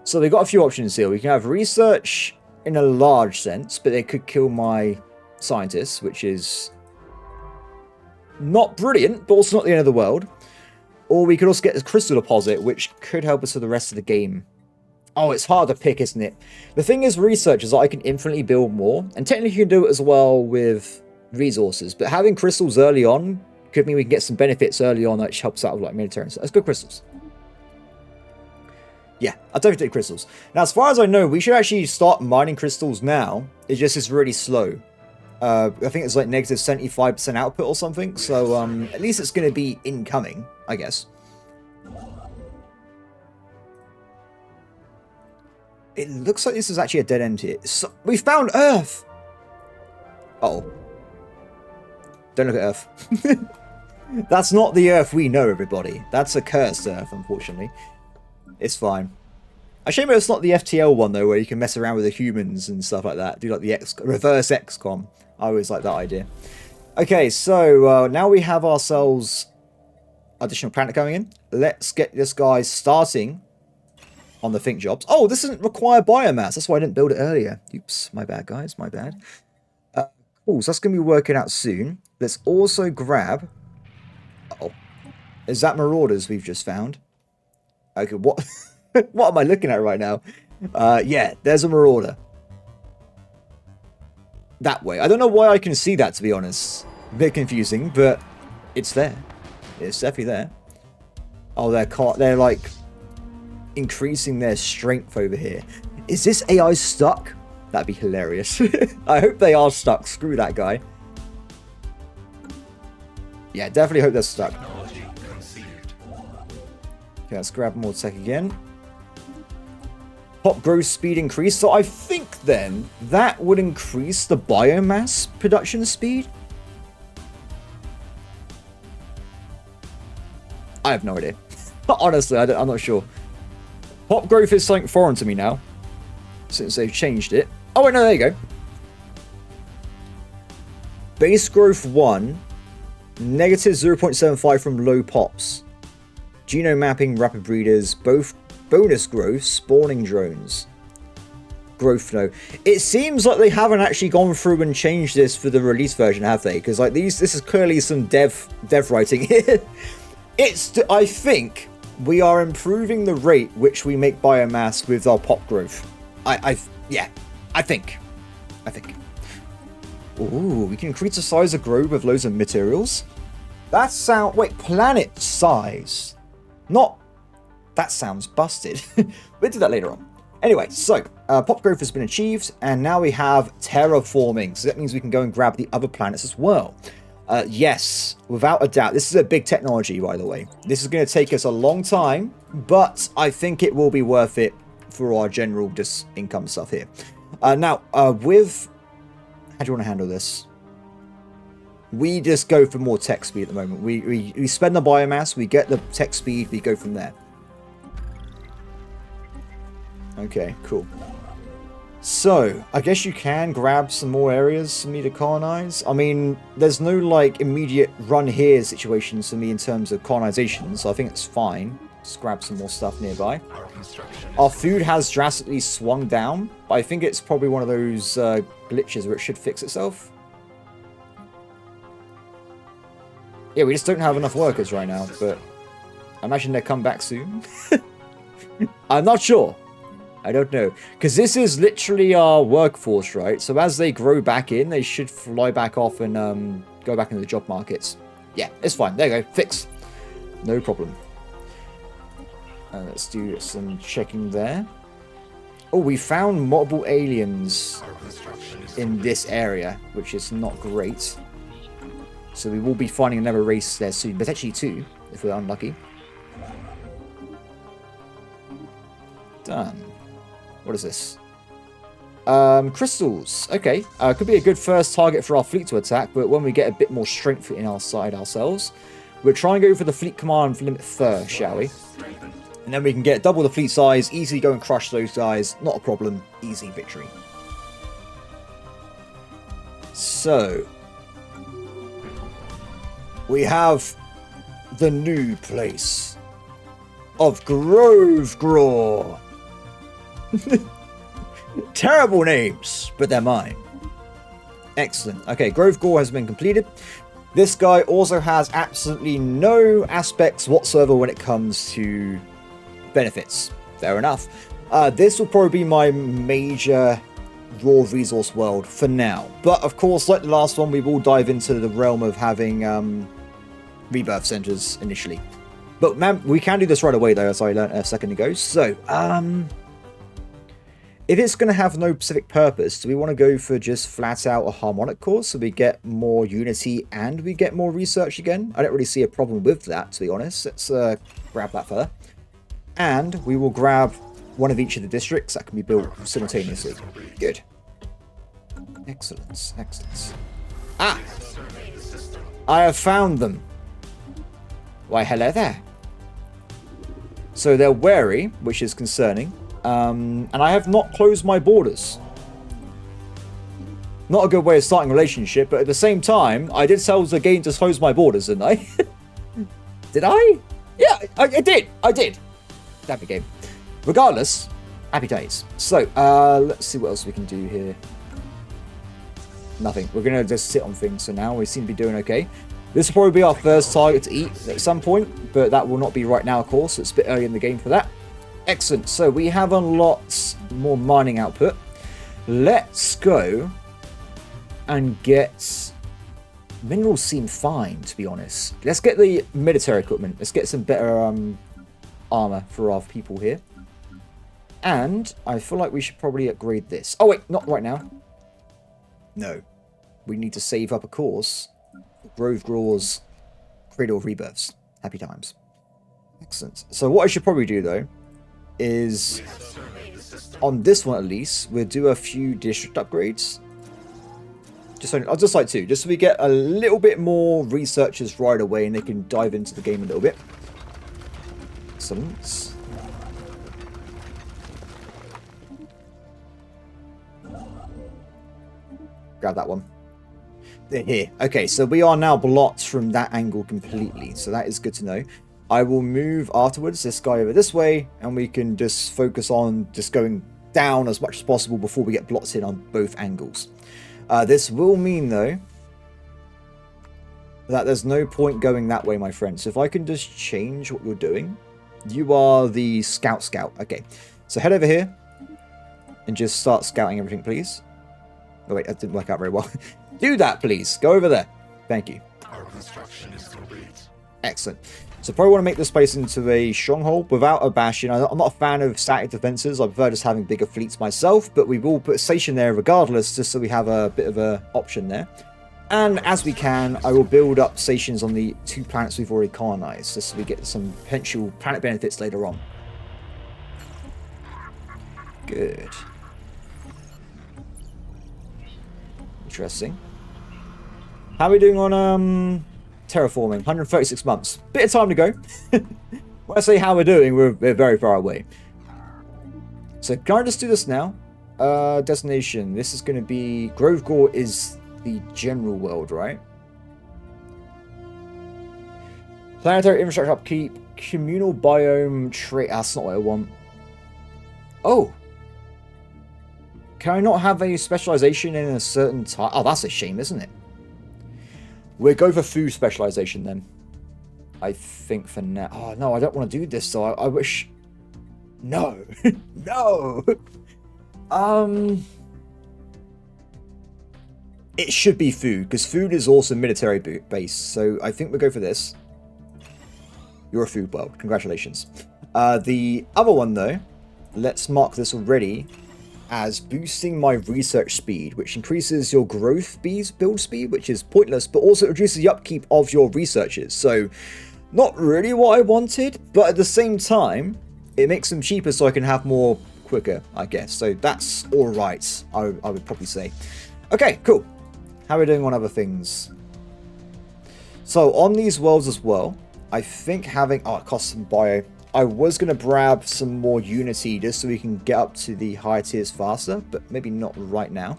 So they got a few options here. We can have research in a large sense, but they could kill my scientists, which is not brilliant, but also not the end of the world. Or we could also get this crystal deposit, which could help us for the rest of the game. Oh, it's hard to pick, isn't it? The thing is, research is that I can infinitely build more, and technically you can do it as well with resources, but having crystals early on could mean we can get some benefits early on that helps out with like military and stuff. That's good crystals. Yeah, I'll definitely take crystals. Now, as far as I know, we should actually start mining crystals now. It just is really slow. I think it's like negative 75% output or something, so at least it's going to be incoming, I guess. It looks like this is actually a dead end here. So, we found Earth! Uh-oh. Don't look at Earth. That's not the Earth we know, everybody. That's a cursed Earth, unfortunately. It's fine. A shame it's not the FTL one, though, where you can mess around with the humans and stuff like that. Do like the reverse XCOM. I always like that idea. Okay, so now we have ourselves additional planet coming in. Let's get this guy starting on the think jobs. Oh, this doesn't require biomass. That's why I didn't build it earlier. Oops, my bad, guys. My bad. Cool, so that's going to be working out soon. Let's also grab... Uh-oh. Is that Marauders we've just found? Okay, what... what am I looking at right now? Yeah, there's a Marauder. That way. I don't know why I can see that, to be honest. A bit confusing, but it's there. It's definitely there. Oh, they're like increasing their strength over here. Is this AI stuck? That'd be hilarious. I hope they are stuck. Screw that guy. Yeah, definitely hope they're stuck. Okay, let's grab more tech again. Pop growth speed increase. So I think then that would increase the biomass production speed. I have no idea. Honestly, I'm not sure. Pop growth is something foreign to me now, since they've changed it. Oh, wait, no, there you go. Base growth 1, negative 0.75 from low pops. Genome mapping, rapid breeders, both bonus growth, spawning drones. Growth no. It seems like they haven't actually gone through and changed this for the release version, have they? Because like this is clearly some dev writing here. I think we are improving the rate which we make biomass with our pop growth. Yeah, I think. Ooh, we can increase the size of grove with loads of materials. That sound... Wait, planet size. Not... That sounds busted. We'll do that later on. Anyway, so, pop growth has been achieved, and now we have terraforming. So that means we can go and grab the other planets as well. Yes, without a doubt. This is a big technology, by the way. This is going to take us a long time, but I think it will be worth it for our general just income stuff here. Now, with... How do you want to handle this? We just go for more tech speed at the moment. We spend the biomass, we get the tech speed, we go from there. Okay, cool. So, I guess you can grab some more areas for me to colonize. I mean, there's no, like, immediate run here situations for me in terms of colonization, so I think it's fine. Just grab some more stuff nearby. Our food has drastically swung down, but I think it's probably one of those glitches where it should fix itself. Yeah, we just don't have enough workers right now, but I imagine they'll come back soon. I'm not sure. I don't know. Because this is literally our workforce, right? So as they grow back in, they should fly back off and go back into the job markets. Yeah, it's fine. There you go. Fixed. No problem. Let's do some checking there. Oh, we found multiple aliens in this area, which is not great. So we will be finding another race there soon. Potentially two, if we're unlucky. Done. What is this? Crystals. Okay. Could be a good first target for our fleet to attack, but when we get a bit more strength in our side ourselves, we'll try and go for the fleet command limit first, shall we? And then we can get double the fleet size, easily go and crush those guys. Not a problem. Easy victory. So, we have the new place of Grove Graw. Terrible names, but they're mine. Excellent. Okay, Grove Graw has been completed. This guy also has absolutely no aspects whatsoever when it comes to benefits. Fair enough. This will probably be my major raw resource world for now. But of course, like the last one, we will dive into the realm of having rebirth centers initially. But man, we can do this right away though, as I learned a second ago. So, if it's going to have no specific purpose, do we want to go for just flat out a harmonic core so we get more unity and we get more research again? I don't really see a problem with that, to be honest. Let's grab that fella. And we will grab one of each of the districts that can be built simultaneously. Good. Excellent. Excellent. Ah! I have found them. Why, hello there. So they're wary, which is concerning. And I have not closed my borders. Not a good way of starting a relationship, but at the same time, I did tell the game to close my borders, didn't I? Did I? Yeah, I did. I did. Happy game. Regardless, happy days. So, let's see what else we can do here. Nothing. We're going to just sit on things for now. We seem to be doing okay. This will probably be our first target to eat at some point, but that will not be right now, of course. It's a bit early in the game for that. Excellent. So we have unlocked more mining output. Let's go and get... Minerals seem fine, to be honest. Let's get the military equipment. Let's get some better armor for our people here. And I feel like we should probably upgrade this. Oh, wait, not right now. No. We need to save up a course. Grove Graw's Cradle of Rebirths. Happy times. Excellent. So what I should probably do, though, is on this one at least, we'll do a few district upgrades. I'll just like two, just so we get a little bit more researchers right away and they can dive into the game a little bit. Excellent. Grab that one. They're here. Okay, so we are now blocked from that angle completely, so that is good to know. I will move afterwards this guy over this way, and we can just focus on just going down as much as possible before we get blocked in on both angles. This will mean, though, that there's no point going that way, my friend. So if I can just change what you're doing. You are the scout. Okay. So head over here and just start scouting everything, please. Oh, wait, that didn't work out very well. Do that, please. Go over there. Thank you. Our construction is complete. Excellent. So probably want to make this place into a stronghold without a bastion. I'm not a fan of static defenses. I prefer just having bigger fleets myself, but we will put a station there regardless, just so we have a bit of an option there. And as we can, I will build up stations on the 2 planets we've already colonized, just so we get some potential planet benefits later on. Good. Interesting. How are we doing on terraforming? 136 months. Bit of time to go. When I say how we're doing, we're very far away. So can I just do this now? Destination. This is going to be... Grove Gore is the general world, right? Planetary infrastructure upkeep. Communal biome trait. That's not what I want. Oh. Can I not have a specialization in a certain type? Oh, that's a shame, isn't it? We'll go for food specialization then. I think for now. Oh, no, I don't want to do this, so I wish... No. No. It should be food, because food is also military based, so I think we'll go for this. You're a food world. Congratulations. The other one, though, let's mark this already as boosting my research speed, which increases your growth build speed, which is pointless, but also reduces the upkeep of your researchers. So, not really what I wanted, but at the same time, it makes them cheaper so I can have more quicker, I guess. So that's alright, I would probably say. Okay, cool. How are we doing on other things? So, on these worlds as well, I think having... Oh, it costs some bio. I was going to grab some more Unity just so we can get up to the higher tiers faster, but maybe not right now.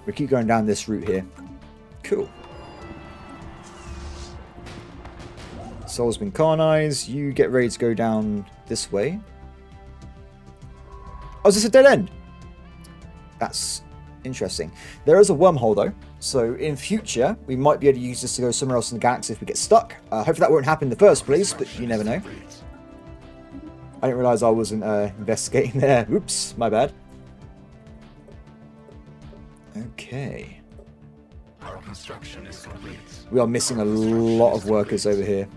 We keep going down this route here. Cool. Soul's been colonized. You get ready to go down this way. Oh, is this a dead end? That's interesting. There is a wormhole though. So in future, we might be able to use this to go somewhere else in the galaxy if we get stuck. Hopefully that won't happen in the first place, but you never know. I didn't realize I wasn't investigating there. Oops, my bad. Okay. Our construction is complete. We are missing a lot of workers over here.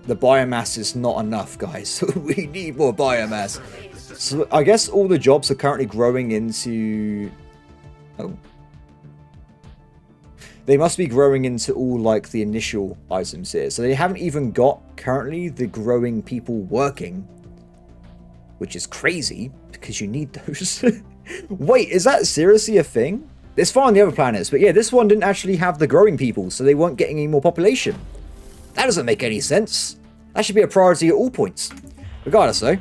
The biomass is not enough, guys. We need more biomass. So I guess all the jobs are currently growing into... Oh. They must be growing into all, like, the initial items here. So they haven't even got, currently, the growing people working. Which is crazy, because you need those. Wait, is that seriously a thing? It's fine on the other planets, but yeah, this one didn't actually have the growing people, so they weren't getting any more population. That doesn't make any sense. That should be a priority at all points. Regardless, though.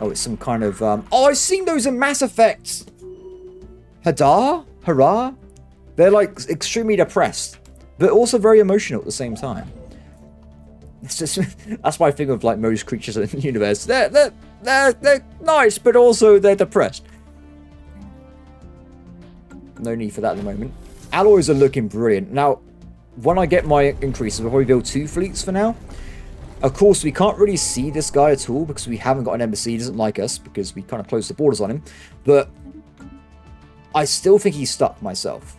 Oh, it's some kind of... Oh, I've seen those in Mass Effect! Hurrah? They're, like, extremely depressed, but also very emotional at the same time. It's just... That's my thing with, like, most creatures in the universe. They're nice, but also they're depressed. No need for that at the moment. Alloys are looking brilliant. Now, when I get my increases, we'll probably build 2 fleets for now. Of course, we can't really see this guy at all because we haven't got an embassy. He doesn't like us because we kind of closed the borders on him. But I still think he's stuck myself.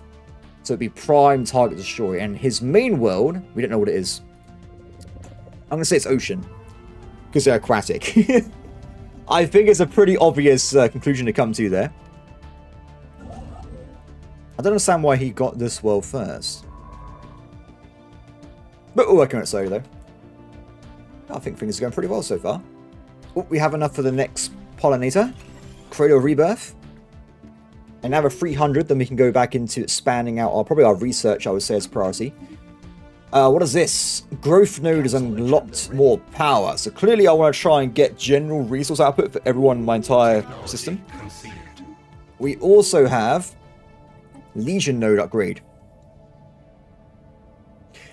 So it'd be prime target destroy. And his main world, we don't know what it is. I'm going to say it's ocean. Because they're aquatic. I think it's a pretty obvious conclusion to come to there. I don't understand why he got this world first. But we're working on it slowly, though. I think things are going pretty well so far. Oh, we have enough for the next pollinator. Cradle Rebirth. And now we're 300, then we can go back into expanding out probably our research, I would say, as a priority. What is this? Growth node has unlocked more power. So clearly I want to try and get general resource output for everyone in my entire system. We also have Legion node upgrade.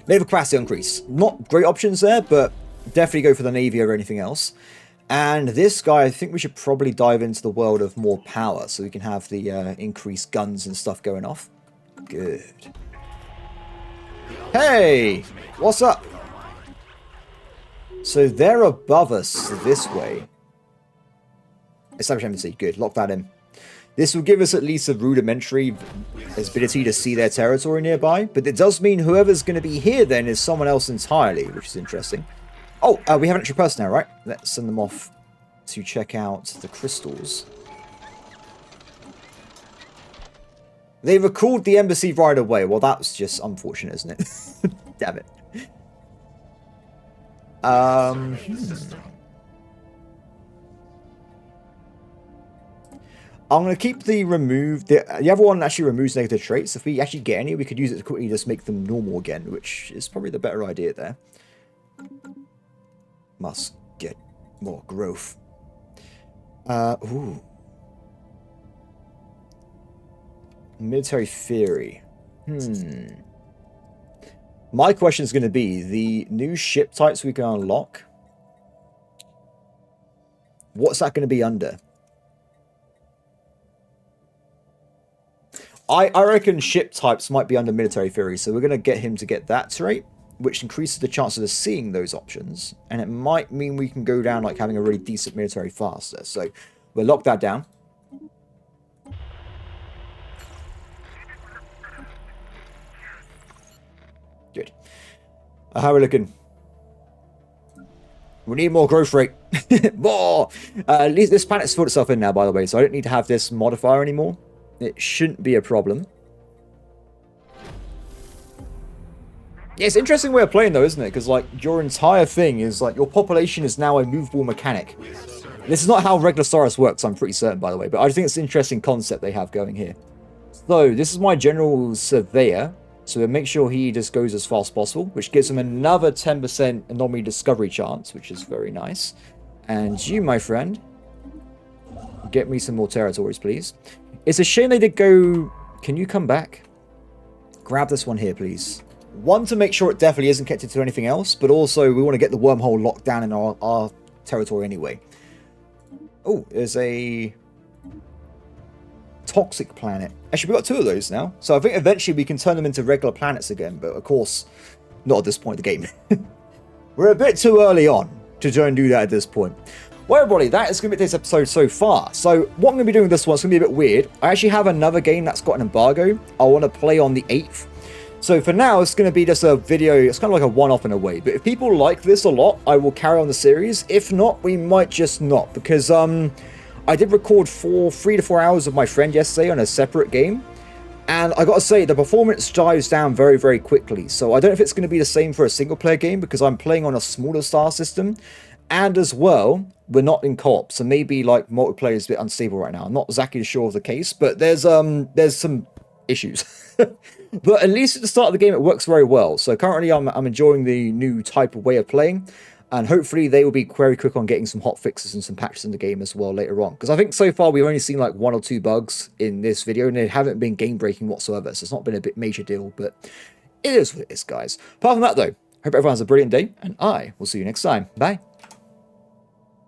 Naval capacity increase. Not great options there, but definitely go for the Navy over anything else. And this guy, I think we should probably dive into the world of more power so we can have the increased guns and stuff going off. Good. Hey! What's up? So they're above us this way. Establish embassy. Good. Lock that in. This will give us at least a rudimentary ability to see their territory nearby. But it does mean whoever's going to be here then is someone else entirely, which is interesting. Oh, we have an extra person now, right? Let's send them off to check out the crystals. They recalled the embassy right away. Well, that's just unfortunate, isn't it? Damn it. I'm going to keep the remove... The other one actually removes negative traits. If we actually get any, we could use it to quickly just make them normal again, which is probably the better idea there. Must get more growth. Ooh. Military theory. My question is going to be, the new ship types we can unlock, what's that going to be under? I reckon ship types might be under military theory, so we're going to get him to get that trait, which increases the chances of seeing those options, and it might mean we can go down like having a really decent military faster. So we'll lock that down. Good. How are we looking? We need more growth rate. More! At least this planet's filled itself in now, by the way, so I don't need to have this modifier anymore. It shouldn't be a problem. Yeah, it's an interesting way of playing, though, isn't it? Because, like, your entire thing is, like, your population is now a movable mechanic. This is not how regular Stellaris works, I'm pretty certain, by the way, but I just think it's an interesting concept they have going here. So, this is my general surveyor. So we'll make sure he just goes as fast as possible, which gives him another 10% anomaly discovery chance, which is very nice. And you, my friend, get me some more territories, please. It's a shame they did go... Can you come back? Grab this one here, please. One, to make sure it definitely isn't connected to anything else, but also we want to get the wormhole locked down in our territory anyway. Oh, there's a... toxic planet. Actually, we've got two of those now. So I think eventually we can turn them into regular planets again. But of course, not at this point in the game. We're a bit too early on to try and do that at this point. Well, everybody, that is going to be this episode so far. So what I'm going to be doing with this one, it's going to be a bit weird. I actually have another game that's got an embargo I want to play on the 8th. So for now, it's going to be just a video. It's kind of like a one-off in a way. But if people like this a lot, I will carry on the series. If not, we might just not. Because, I did record 3 to 4 hours of my friend yesterday on a separate game, and I gotta say, the performance dives down very, very quickly. So I don't know if it's going to be the same for a single-player game, because I'm playing on a smaller star system, and as well, we're not in co-op, so maybe like multiplayer is a bit unstable right now. I'm not exactly sure of the case, but there's some issues. But at least at the start of the game, it works very well. So currently, I'm enjoying the new type of way of playing. And hopefully they will be very quick on getting some hot fixes and some patches in the game as well later on. Because I think so far we've only seen like 1 or 2 bugs in this video, and they haven't been game-breaking whatsoever. So it's not been a bit major deal, but it is what it is, guys. Apart from that, though, hope everyone has a brilliant day, and I will see you next time. Bye.